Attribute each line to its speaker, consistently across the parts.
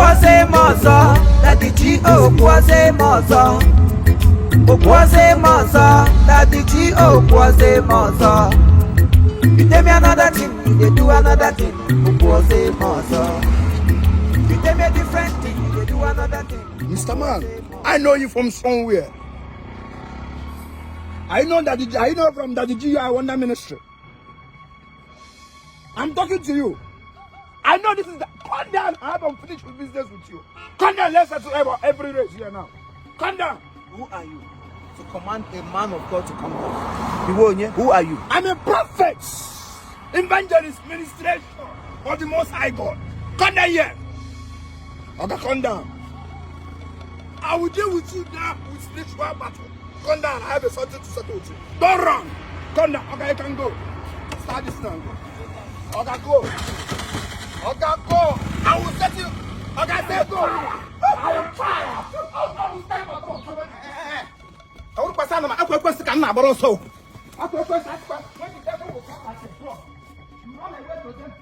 Speaker 1: Okwuose mozo, Daddy G, Okwuose mozo. Okwuose mozo, Daddy G, Okwuose mozo. You tell me another thing, you dey do another thing. Okwuose mozo. You tell me a different thing, you dey do another thing.
Speaker 2: Mr. Man, I know you from somewhere. I know from Daddy G, you are under ministry. I'm talking to you. I know this is the... Come down, I haven't finished with business with you. Come down, let's settle every race here now. Come down.
Speaker 1: Who are you to command a man of God to come down? Who are you?
Speaker 2: I'm a prophet, evangelist, ministration of the Most High God. Come down here. Okay, come down. I will deal with you now with spiritual battle. Come down, I have a something to settle with you. Don't run. Come down. Okay, you can go. Start this now. Okay, go. Okay, go. I will set you. Okay, say go. I am tired. I will pass on my question. I'm not about so. I will pass that question. When you get over, come back and go. You run away to them.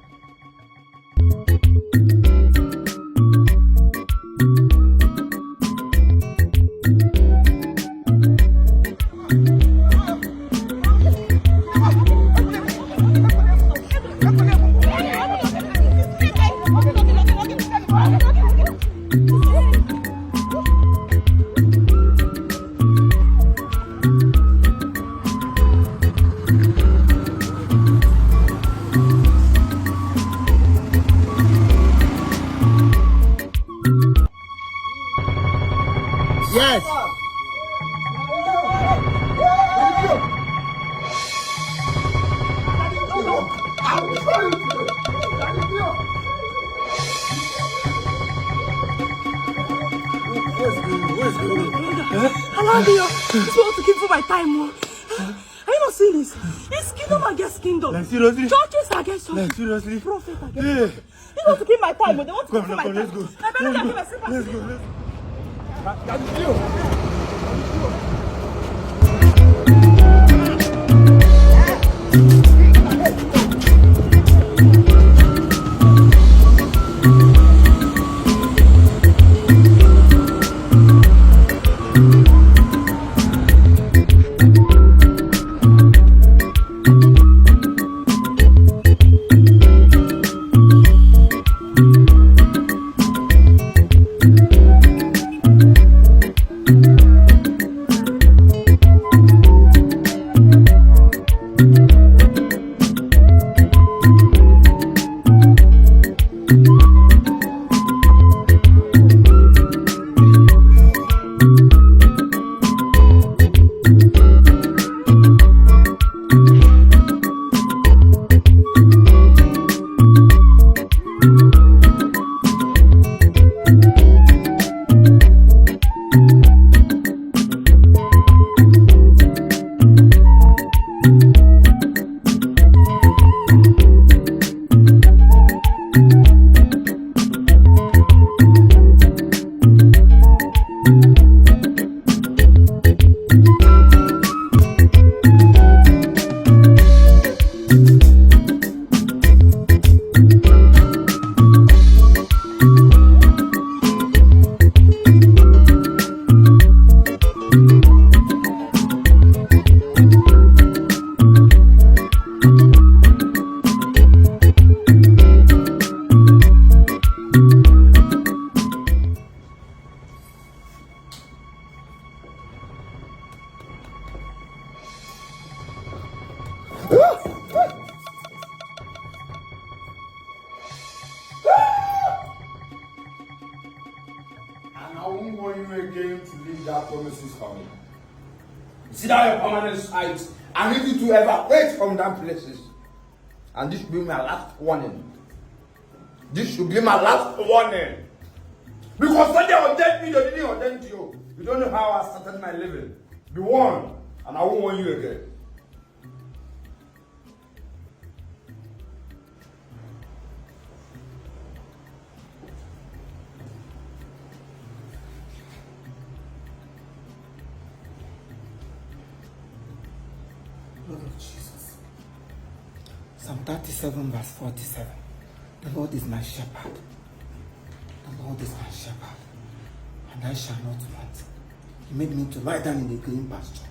Speaker 2: Yes.
Speaker 3: Aladio, this want to keep for my time. Are you not seeing this? It's kingdom against kingdom.
Speaker 2: Like, seriously?
Speaker 3: Churches against churches.
Speaker 2: Like, seriously?
Speaker 3: Prophet against prophet. They want to keep my time, but they want to keep my time.
Speaker 2: Let's go.
Speaker 3: I better not give myself.
Speaker 2: Let's go. That's you. And I won't want you again to leave that promises for me. See that your permanent site. I need you to evacuate from that places. And this should be my last warning. This should be my last warning. Because when they ordained me, they didn't ordain you. You don't know how I started my living. Be warned, and I won't want you again.
Speaker 1: Lord of Jesus. Psalm 37 verse 47. The Lord is my shepherd.
Speaker 4: The Lord is my shepherd, and I shall not want. He made me to lie down in the green pasture.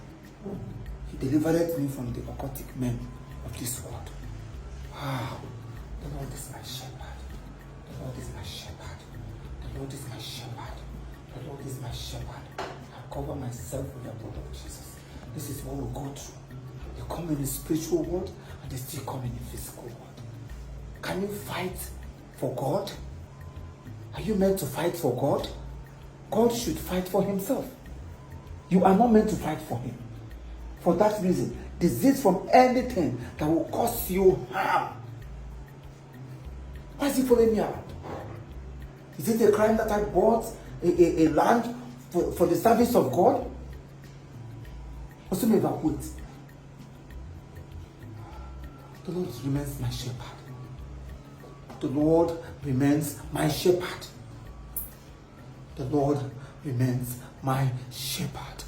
Speaker 4: He delivered me from the occultic men of this world. Wow. The Lord is my shepherd. The Lord is my shepherd. The Lord is my shepherd. The Lord is my shepherd. I cover myself with the blood of Jesus. This is what we go through. They come in the spiritual world and they still come in the physical world. Can you fight for God? Are you meant to fight for God? God should fight for himself. You are not meant to fight for him. For that reason, desist from anything that will cause you harm. Why is he following me around? Is it a crime that I bought a land for the service of God? Also, maybe I would. The Lord remains my shepherd. The Lord remains my shepherd. The Lord remains my shepherd.